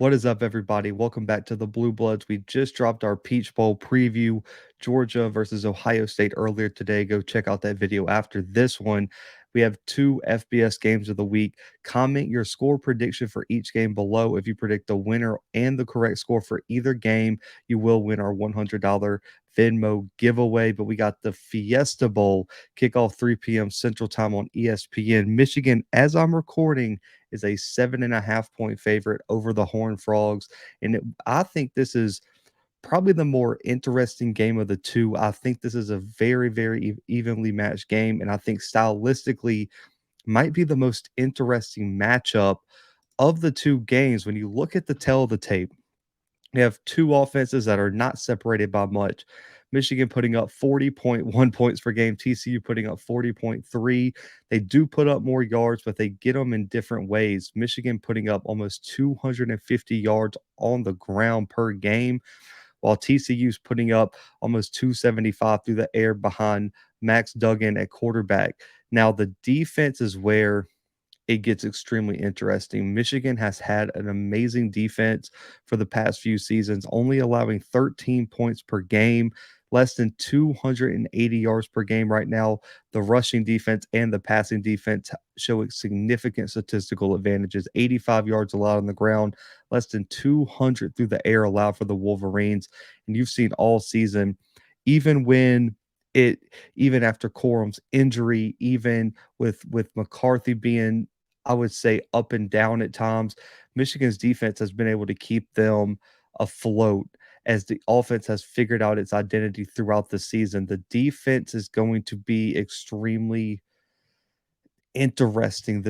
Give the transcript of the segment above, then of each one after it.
What is up, everybody? Welcome back to the Bluebloods. We just dropped our Peach Bowl preview, Georgia versus Ohio State earlier today. Go check out that video after this one. We have two FBS games of the week. Comment your score prediction for each game below. If you predict the winner and the correct score for either game, you will win our $100 Venmo giveaway. But we got the Fiesta Bowl kickoff 3 p.m. Central Time on ESPN. Michigan, as I'm recording, is a 7.5 point favorite over the Horned Frogs. And I think this is probably the more interesting game of the two. I think this is a very, very evenly matched game. And I think stylistically might be the most interesting matchup of the two games. When you look at the tail of the tape, you have two offenses that are not separated by much. Michigan putting up 40.1 points per game, TCU putting up 40.3. They do put up more yards, but they get them in different ways. Michigan putting up almost 250 yards on the ground per game, while TCU's putting up almost 275 through the air behind Max Duggan at quarterback. Now, the defense is where it gets extremely interesting. Michigan has had an amazing defense for the past few seasons, only allowing 13 points per game, less than 280 yards per game right now. The rushing defense and the passing defense show significant statistical advantages. 85 yards allowed on the ground, less than 200 through the air allowed for the Wolverines. And you've seen all season, even when it even after Corum's injury, even with McCarthy being, I would say, up and down at times, Michigan's defense has been able to keep them afloat as the offense has figured out its identity throughout the season. The defense is going to be extremely interesting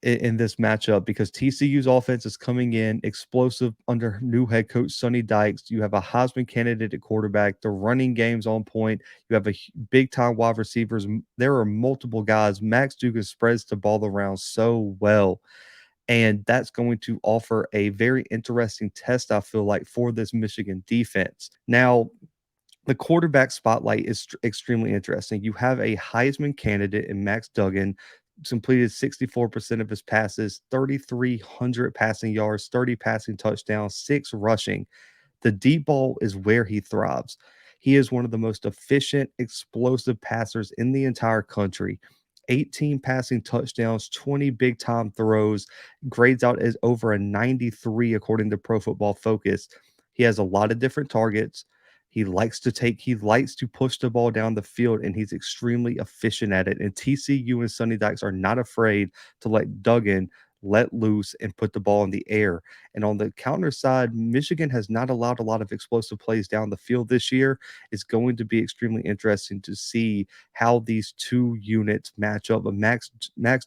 in this matchup because TCU's offense is coming in explosive under new head coach Sonny Dykes. You have a Heisman candidate at quarterback. The running game's on point. You have a big time wide receivers. There are multiple guys. Max Duggan spreads the ball around so well. And that's going to offer a very interesting test, I feel like, for this Michigan defense. Now, the quarterback spotlight is extremely interesting. You have a Heisman candidate in Max Duggan, completed 64% of his passes, 3,300 passing yards, 30 passing touchdowns, 6 rushing. The deep ball is where he thrives. He is one of the most efficient, explosive passers in the entire country. 18 passing touchdowns, 20 big time throws, grades out as over a 93 according to Pro Football Focus. He has a lot of different targets. He likes to push the ball down the field, and he's extremely efficient at it. And TCU and Sonny Dykes are not afraid to let Duggan let loose and put the ball in the air. And on the counter side, Michigan has not allowed a lot of explosive plays down the field this year. It's going to be extremely interesting to see how these two units match up. But Max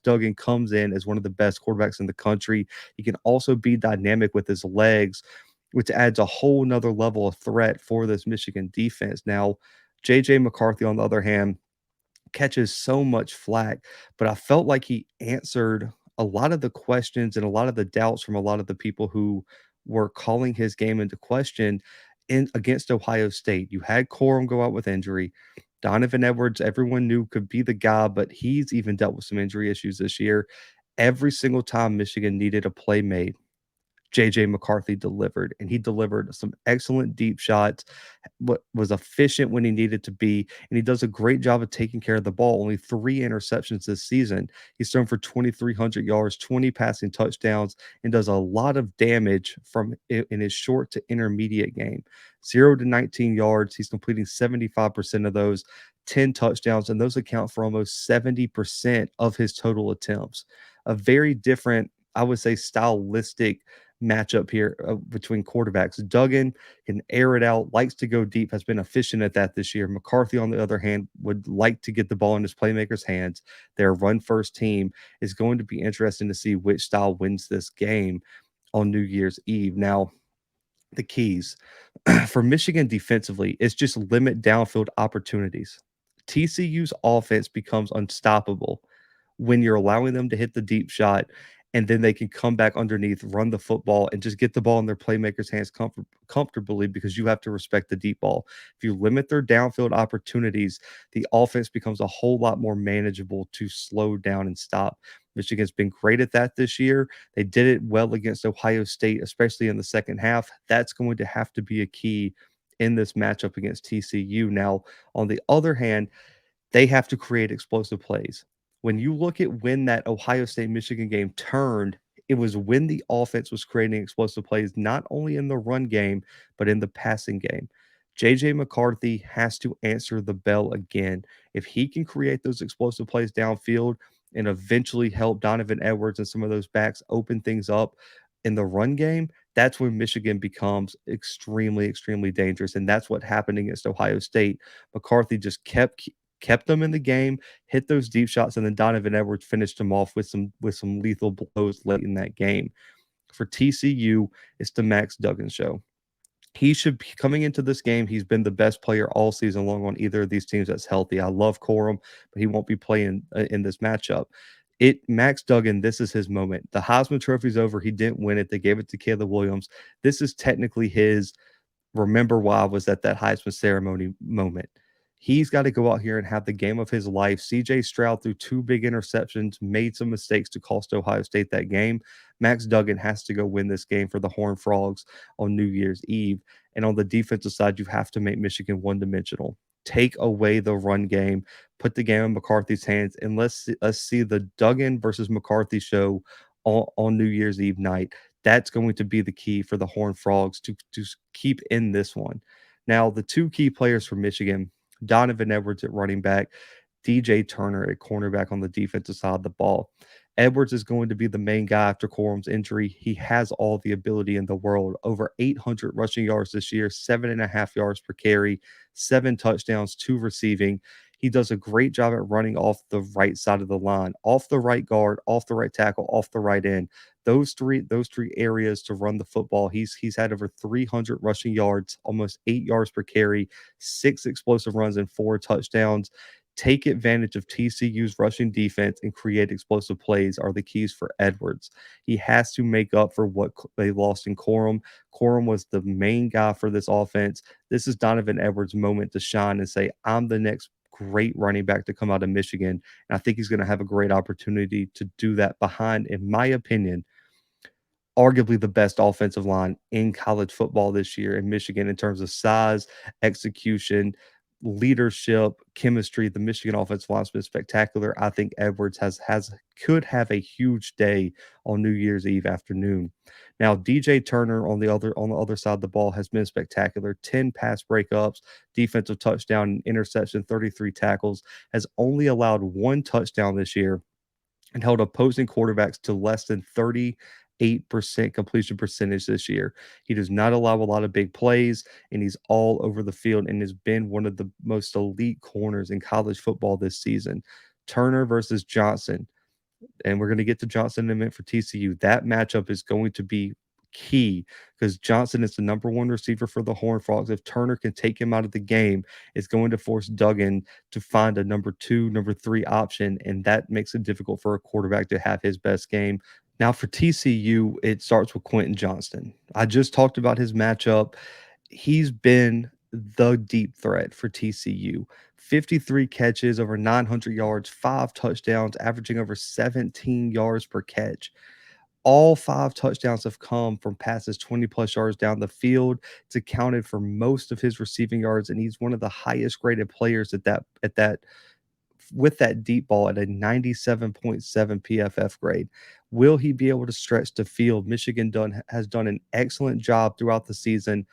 Duggan comes in as one of the best quarterbacks in the country. He can also be dynamic with his legs, which adds a whole nother level of threat for this Michigan defense. Now, JJ McCarthy, on the other hand, catches so much flack, but I felt like he answered a lot of the questions and a lot of the doubts from a lot of the people who were calling his game into question in against Ohio State. You had Corum go out with injury. Donovan Edwards, everyone knew could be the guy, but he's even dealt with some injury issues this year. Every single time Michigan needed a play made, JJ McCarthy delivered, and he delivered some excellent deep shots, was efficient when he needed to be, and he does a great job of taking care of the ball. Only 3 interceptions this season. He's thrown for 2,300 yards, 20 passing touchdowns, and does a lot of damage from in his short to intermediate game. 0 to 19 yards. He's completing 75% of those, 10 touchdowns, and those account for almost 70% of his total attempts. A very different, I would say, stylistic matchup here between quarterbacks. Duggan can air it out, likes to go deep, has been efficient at that this year. McCarthy, on the other hand, would like to get the ball in his playmakers' hands. Their run first team is going to be interesting to see which style wins this game on New Year's Eve. Now, the keys for Michigan defensively is just limit downfield opportunities. TCU's offense becomes unstoppable when you're allowing them to hit the deep shot and then they can come back underneath, run the football, and just get the ball in their playmakers' hands comfortably because you have to respect the deep ball. If you limit their downfield opportunities, the offense becomes a whole lot more manageable to slow down and stop. Michigan's been great at that this year. They did it well against Ohio State, especially in the second half. That's going to have to be a key in this matchup against TCU. Now, on the other hand, they have to create explosive plays. When you look at when that Ohio State Michigan game turned, it was when the offense was creating explosive plays, not only in the run game, but in the passing game. JJ McCarthy has to answer the bell again. If he can create those explosive plays downfield and eventually help Donovan Edwards and some of those backs open things up in the run game, that's when Michigan becomes extremely, extremely dangerous. And that's what happened against Ohio State. McCarthy just kept them in the game, hit those deep shots, and then Donovan Edwards finished them off with some lethal blows late in that game. For TCU, it's the Max Duggan show. He should be coming into this game. He's been the best player all season long on either of these teams that's healthy. I love Corum, but he won't be playing in this matchup. Max Duggan, this is his moment. The Heisman Trophy's over. He didn't win it. They gave it to Caleb Williams. This is technically his remember why I was at that Heisman ceremony moment. He's got to go out here and have the game of his life. CJ Stroud threw two big interceptions, made some mistakes to cost Ohio State that game. Max Duggan has to go win this game for the Horned Frogs on New Year's Eve. And on the defensive side, you have to make Michigan one dimensional. Take away the run game, put the game in McCarthy's hands, and let's see the Duggan versus McCarthy show on New Year's Eve night. That's going to be the key for the Horned Frogs to keep in this one. Now, the two key players for Michigan, Donovan Edwards at running back, DJ Turner at cornerback on the defensive side of the ball. Edwards is going to be the main guy after Corum's injury. He has all the ability in the world. Over 800 rushing yards this year, 7.5 yards per carry, 7 touchdowns, 2 receiving. He does a great job at running off the right side of the line, off the right guard, off the right tackle, off the right end. Those three areas to run the football. He's had over 300 rushing yards, almost 8 yards per carry, 6 explosive runs, and 4 touchdowns. Take advantage of TCU's rushing defense and create explosive plays are the keys for Edwards. He has to make up for what they lost in Corum. Corum was the main guy for this offense. This is Donovan Edwards' moment to shine and say, I'm the next great running back to come out of Michigan. And I think he's going to have a great opportunity to do that behind, in my opinion, arguably the best offensive line in college football this year in Michigan in terms of size, execution, leadership, chemistry. The Michigan offensive line has been spectacular. I think Edwards has could have a huge day on New Year's Eve afternoon. Now, DJ Turner on the other side of the ball has been spectacular. 10 pass breakups, defensive touchdown, interception, 33 tackles, has only allowed one touchdown this year and held opposing quarterbacks to less than 38% completion percentage this year. He does not allow a lot of big plays, and he's all over the field and has been one of the most elite corners in college football this season. Turner versus Johnson, and we're going to get to Johnson in a minute for TCU. That matchup is going to be key because Johnson is the number one receiver for the Horned Frogs. If Turner can take him out of the game, it's going to force Duggan to find a number two, number three option, and that makes it difficult for a quarterback to have his best game. Now, for TCU, it starts with Quentin Johnston. I just talked about his matchup. He's been the deep threat for TCU. 53 catches, over 900 yards, 5 touchdowns, averaging over 17 yards per catch. All 5 touchdowns have come from passes 20 plus yards down the field. It's accounted for most of his receiving yards, and he's one of the highest graded players at that with that deep ball at a 97.7 PFF grade. Will he be able to stretch the field? Michigan has done an excellent job throughout the season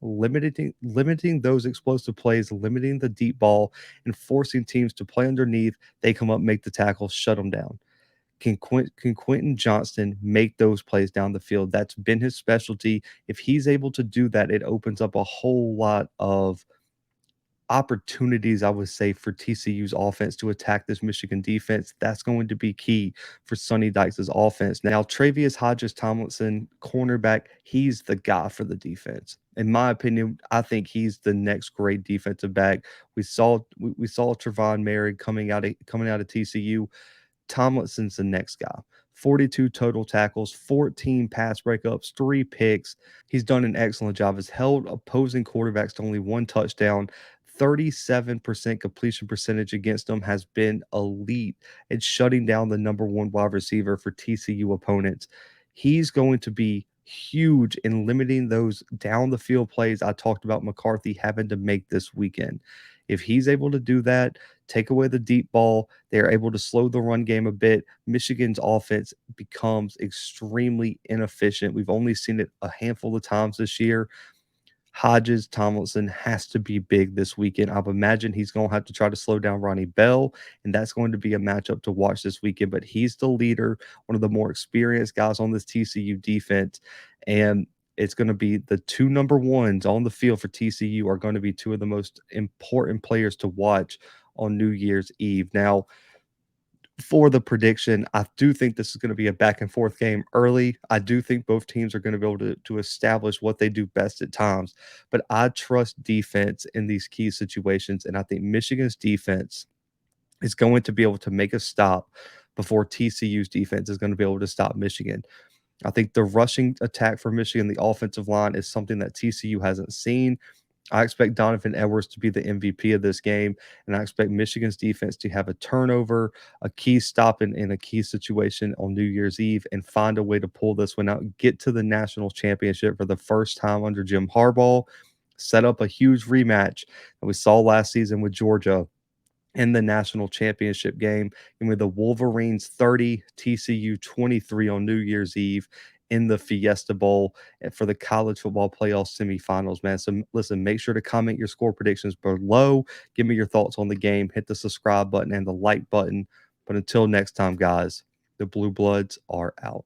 limiting those explosive plays, limiting the deep ball, and forcing teams to play underneath. They come up, make the tackle, shut them down. Can Quentin Johnston make those plays down the field? That's been his specialty. If he's able to do that, it opens up a whole lot of opportunities, I would say, for TCU's offense to attack this Michigan defense. That's going to be key for Sonny Dykes' offense. Now, Travius Hodges Tomlinson, cornerback, he's the guy for the defense. In my opinion, I think he's the next great defensive back. We saw Trevon Merrick coming out of TCU. Tomlinson's the next guy. 42 total tackles, 14 pass breakups, 3 picks. He's done an excellent job. Has held opposing quarterbacks to only 1 touchdown. 37% completion percentage against them, has been elite at shutting down the number one wide receiver for TCU opponents. He's going to be huge in limiting those down the field plays I talked about McCarthy having to make this weekend. If he's able to do that, take away the deep ball, they're able to slow the run game a bit. Michigan's offense becomes extremely inefficient. We've only seen it a handful of times this year. Hodges Tomlinson has to be big this weekend. I would imagine he's going to have to try to slow down Ronnie Bell, and that's going to be a matchup to watch this weekend. But he's the leader, one of the more experienced guys on this TCU defense, and it's going to be the two number ones on the field for TCU are going to be two of the most important players to watch on New Year's Eve. Now, for the prediction, I do think this is going to be a back and forth game early. I do think both teams are going to be able to establish what they do best at times, but I trust defense in these key situations. And I think Michigan's defense is going to be able to make a stop before TCU's defense is going to be able to stop Michigan. I think the rushing attack for Michigan, the offensive line, is something that TCU hasn't seen. I expect Donovan Edwards to be the MVP of this game, and I expect Michigan's defense to have a turnover, a key stop in a key situation on New Year's Eve, and find a way to pull this one out, get to the national championship for the first time under Jim Harbaugh, set up a huge rematch that we saw last season with Georgia in the national championship game, and with the Wolverines 30, TCU 23 on New Year's Eve in the Fiesta Bowl for the college football playoff semifinals, man. So listen, make sure to comment your score predictions below. Give me your thoughts on the game. Hit the subscribe button and the like button. But until next time, guys, the Blue Bloods are out.